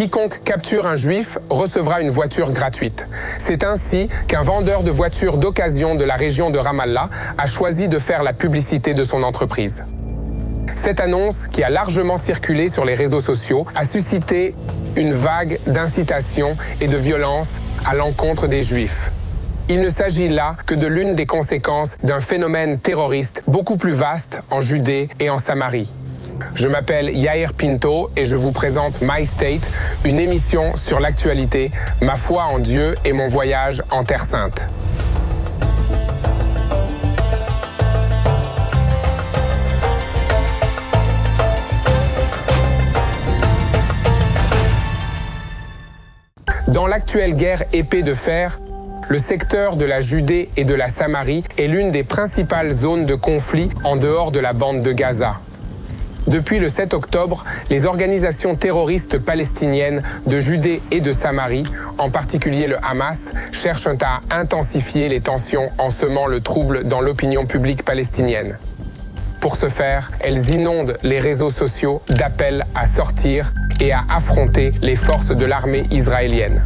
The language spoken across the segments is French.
Quiconque capture un juif recevra une voiture gratuite. C'est ainsi qu'un vendeur de voitures d'occasion de la région de Ramallah a choisi de faire la publicité de son entreprise. Cette annonce, qui a largement circulé sur les réseaux sociaux, a suscité une vague d'incitation et de violence à l'encontre des Juifs. Il ne s'agit là que de l'une des conséquences d'un phénomène terroriste beaucoup plus vaste en Judée et en Samarie. Je m'appelle Yair Pinto et je vous présente My State, une émission sur l'actualité, ma foi en Dieu et mon voyage en Terre Sainte. Dans l'actuelle guerre épée de fer, le secteur de la Judée et de la Samarie est l'une des principales zones de conflit en dehors de la bande de Gaza. Depuis le 7 octobre, les organisations terroristes palestiniennes de Judée et de Samarie, en particulier le Hamas, cherchent à intensifier les tensions en semant le trouble dans l'opinion publique palestinienne. Pour ce faire, elles inondent les réseaux sociaux d'appels à sortir et à affronter les forces de l'armée israélienne.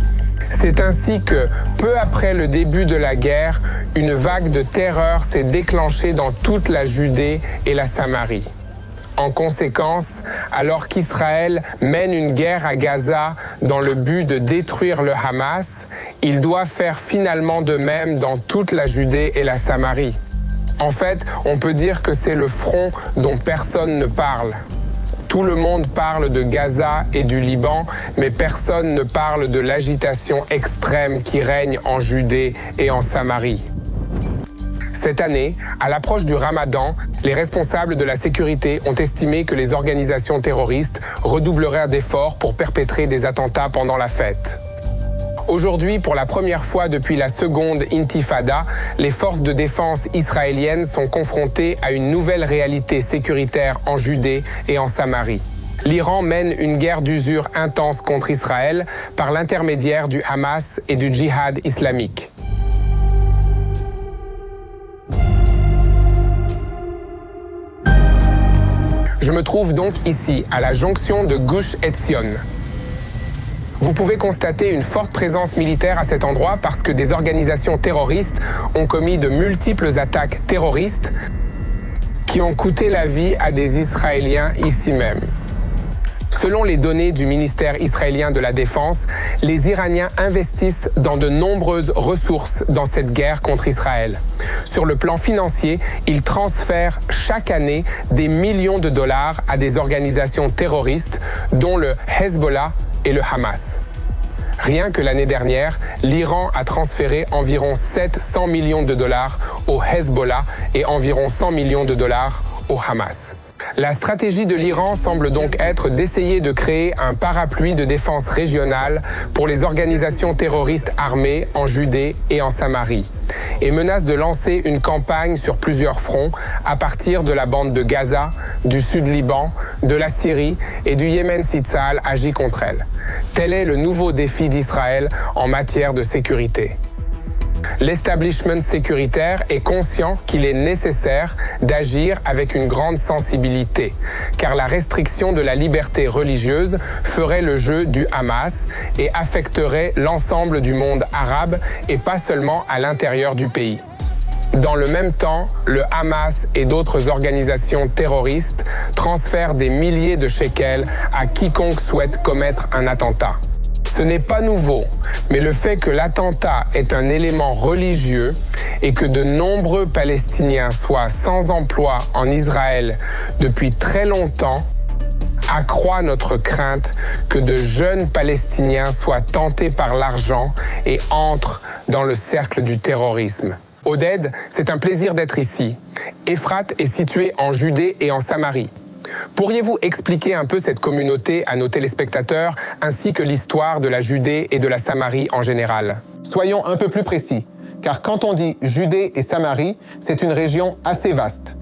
C'est ainsi que, peu après le début de la guerre, une vague de terreur s'est déclenchée dans toute la Judée et la Samarie. En conséquence, alors qu'Israël mène une guerre à Gaza dans le but de détruire le Hamas, il doit faire finalement de même dans toute la Judée et la Samarie. En fait, on peut dire que c'est le front dont personne ne parle. Tout le monde parle de Gaza et du Liban, mais personne ne parle de l'agitation extrême qui règne en Judée et en Samarie. Cette année, à l'approche du Ramadan, les responsables de la sécurité ont estimé que les organisations terroristes redoubleraient d'efforts pour perpétrer des attentats pendant la fête. Aujourd'hui, pour la première fois depuis la seconde intifada, les forces de défense israéliennes sont confrontées à une nouvelle réalité sécuritaire en Judée et en Samarie. L'Iran mène une guerre d'usure intense contre Israël par l'intermédiaire du Hamas et du djihad islamique. Je me trouve donc ici, à la jonction de Gush Etzion. Vous pouvez constater une forte présence militaire à cet endroit parce que des organisations terroristes ont commis de multiples attaques terroristes qui ont coûté la vie à des Israéliens ici même. Selon les données du ministère israélien de la Défense, les Iraniens investissent dans de nombreuses ressources dans cette guerre contre Israël. Sur le plan financier, ils transfèrent chaque année des millions de dollars à des organisations terroristes, dont le Hezbollah et le Hamas. Rien que l'année dernière, l'Iran a transféré environ 700 millions de dollars au Hezbollah et environ 100 millions de dollars au Hamas. La stratégie de l'Iran semble donc être d'essayer de créer un parapluie de défense régionale pour les organisations terroristes armées en Judée et en Samarie, et menace de lancer une campagne sur plusieurs fronts à partir de la bande de Gaza, du Sud-Liban, de la Syrie et du Yémen si Tsahal agit contre elle. Tel est le nouveau défi d'Israël en matière de sécurité. L'establishment sécuritaire est conscient qu'il est nécessaire d'agir avec une grande sensibilité, car la restriction de la liberté religieuse ferait le jeu du Hamas et affecterait l'ensemble du monde arabe et pas seulement à l'intérieur du pays. Dans le même temps, le Hamas et d'autres organisations terroristes transfèrent des milliers de shekels à quiconque souhaite commettre un attentat. Ce n'est pas nouveau, mais le fait que l'attentat est un élément religieux et que de nombreux Palestiniens soient sans emploi en Israël depuis très longtemps accroît notre crainte que de jeunes Palestiniens soient tentés par l'argent et entrent dans le cercle du terrorisme. Oded, c'est un plaisir d'être ici. Ephrate est situé en Judée et en Samarie. Pourriez-vous expliquer un peu cette communauté à nos téléspectateurs, ainsi que l'histoire de la Judée et de la Samarie en général? Soyons un peu plus précis, car quand on dit Judée et Samarie, c'est une région assez vaste.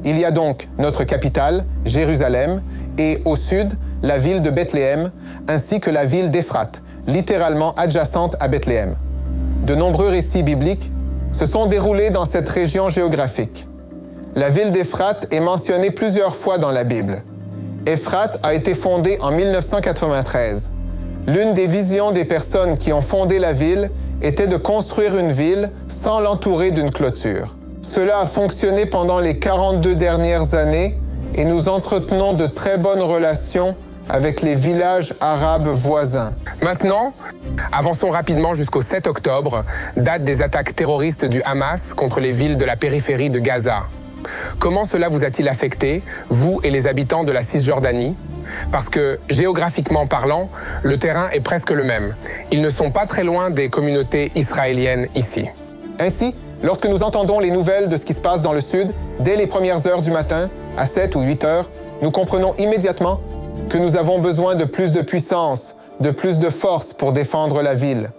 Il y a donc notre capitale, Jérusalem, et au sud, la ville de Bethléem, ainsi que la ville d'Ephrate, littéralement adjacente à Bethléem. De nombreux récits bibliques se sont déroulés dans cette région géographique. La ville d'Ephrate est mentionnée plusieurs fois dans la Bible. Ephrate a été fondée en 1993. L'une des visions des personnes qui ont fondé la ville était de construire une ville sans l'entourer d'une clôture. Cela a fonctionné pendant les 42 dernières années et nous entretenons de très bonnes relations avec les villages arabes voisins. Maintenant, avançons rapidement jusqu'au 7 octobre, date des attaques terroristes du Hamas contre les villes de la périphérie de Gaza. Comment cela vous a-t-il affecté, vous et les habitants de la Cisjordanie ? Parce que, géographiquement parlant, le terrain est presque le même. Ils ne sont pas très loin des communautés israéliennes ici. Ainsi, lorsque nous entendons les nouvelles de ce qui se passe dans le sud, dès les premières heures du matin, à 7 ou 8 heures, nous comprenons immédiatement que nous avons besoin de plus de puissance, de plus de force pour défendre la ville.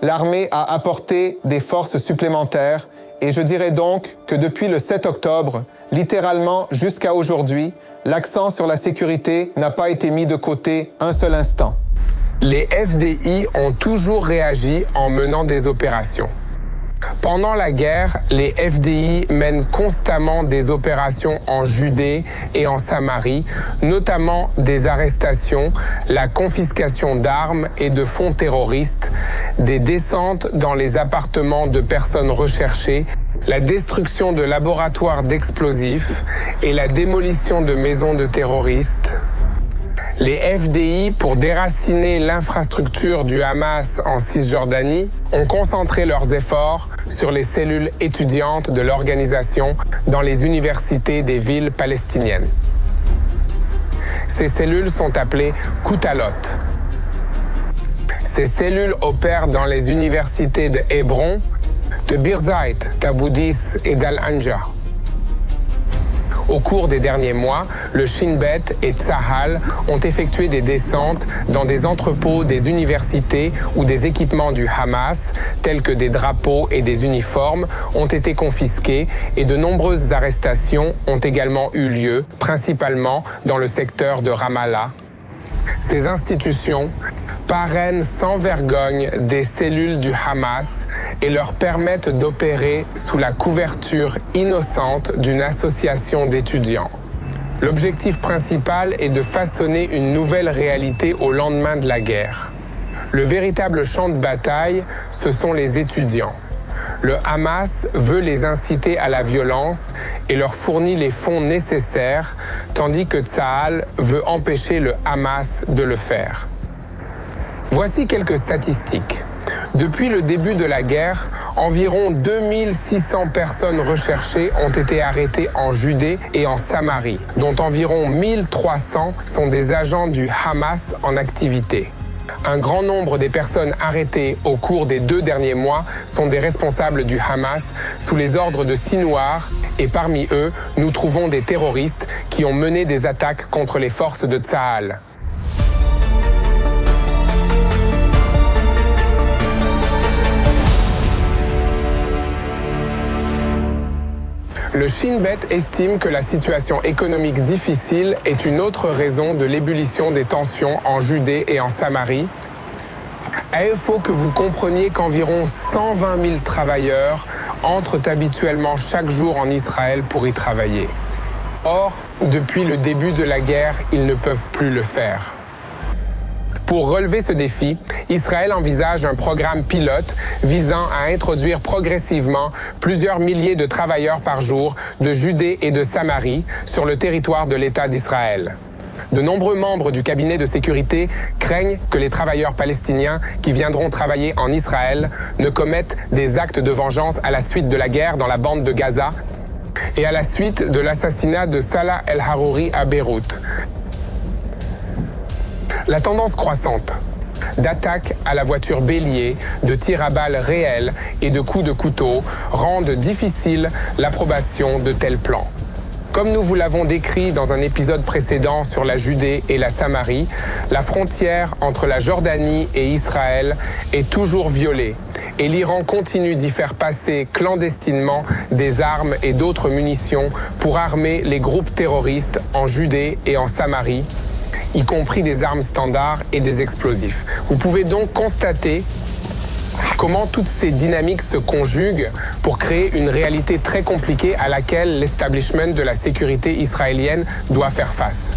L'armée a apporté des forces supplémentaires et je dirais donc que depuis le 7 octobre, littéralement jusqu'à aujourd'hui, l'accent sur la sécurité n'a pas été mis de côté un seul instant. Les FDI ont toujours réagi en menant des opérations. Pendant la guerre, les FDI mènent constamment des opérations en Judée et en Samarie, notamment des arrestations, la confiscation d'armes et de fonds terroristes, des descentes dans les appartements de personnes recherchées, la destruction de laboratoires d'explosifs et la démolition de maisons de terroristes. Les FDI, pour déraciner l'infrastructure du Hamas en Cisjordanie, ont concentré leurs efforts sur les cellules étudiantes de l'organisation dans les universités des villes palestiniennes. Ces cellules sont appelées Koutalot. Ces cellules opèrent dans les universités de Hébron, de Birzeit, d'Aboudis et d'Al-Anja. Au cours des derniers mois, le Shin Bet et Tsahal ont effectué des descentes dans des entrepôts des universités où des équipements du Hamas, tels que des drapeaux et des uniformes, ont été confisqués et de nombreuses arrestations ont également eu lieu, principalement dans le secteur de Ramallah. Ces institutions parrainent sans vergogne des cellules du Hamas et leur permettent d'opérer sous la couverture innocente d'une association d'étudiants. L'objectif principal est de façonner une nouvelle réalité au lendemain de la guerre. Le véritable champ de bataille, ce sont les étudiants. Le Hamas veut les inciter à la violence et leur fournit les fonds nécessaires, tandis que Tsahal veut empêcher le Hamas de le faire. Voici quelques statistiques. Depuis le début de la guerre, environ 2600 personnes recherchées ont été arrêtées en Judée et en Samarie, dont environ 1300 sont des agents du Hamas en activité. Un grand nombre des personnes arrêtées au cours des 2 derniers mois sont des responsables du Hamas sous les ordres de Sinwar et parmi eux, nous trouvons des terroristes qui ont mené des attaques contre les forces de Tsahal. Le Shin Bet estime que la situation économique difficile est une autre raison de l'ébullition des tensions en Judée et en Samarie. Et il faut que vous compreniez qu'environ 120 000 travailleurs entrent habituellement chaque jour en Israël pour y travailler. Or, depuis le début de la guerre, ils ne peuvent plus le faire. Pour relever ce défi, Israël envisage un programme pilote visant à introduire progressivement plusieurs milliers de travailleurs par jour de Judée et de Samarie sur le territoire de l'État d'Israël. De nombreux membres du cabinet de sécurité craignent que les travailleurs palestiniens qui viendront travailler en Israël ne commettent des actes de vengeance à la suite de la guerre dans la bande de Gaza et à la suite de l'assassinat de Salah El-Harouri à Beyrouth. La tendance croissante d'attaques à la voiture bélier, de tirs à balles réels et de coups de couteau rendent difficile l'approbation de tels plans. Comme nous vous l'avons décrit dans un épisode précédent sur la Judée et la Samarie, la frontière entre la Jordanie et Israël est toujours violée et l'Iran continue d'y faire passer clandestinement des armes et d'autres munitions pour armer les groupes terroristes en Judée et en Samarie, y compris des armes standards et des explosifs. Vous pouvez donc constater comment toutes ces dynamiques se conjuguent pour créer une réalité très compliquée à laquelle l'establishment de la sécurité israélienne doit faire face.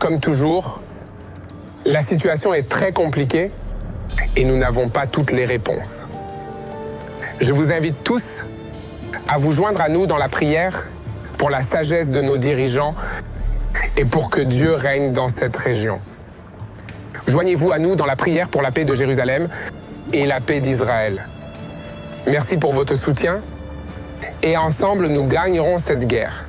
Comme toujours, la situation est très compliquée et nous n'avons pas toutes les réponses. Je vous invite tous à vous joindre à nous dans la prière pour la sagesse de nos dirigeants et pour que Dieu règne dans cette région. Joignez-vous à nous dans la prière pour la paix de Jérusalem et la paix d'Israël. Merci pour votre soutien et ensemble nous gagnerons cette guerre.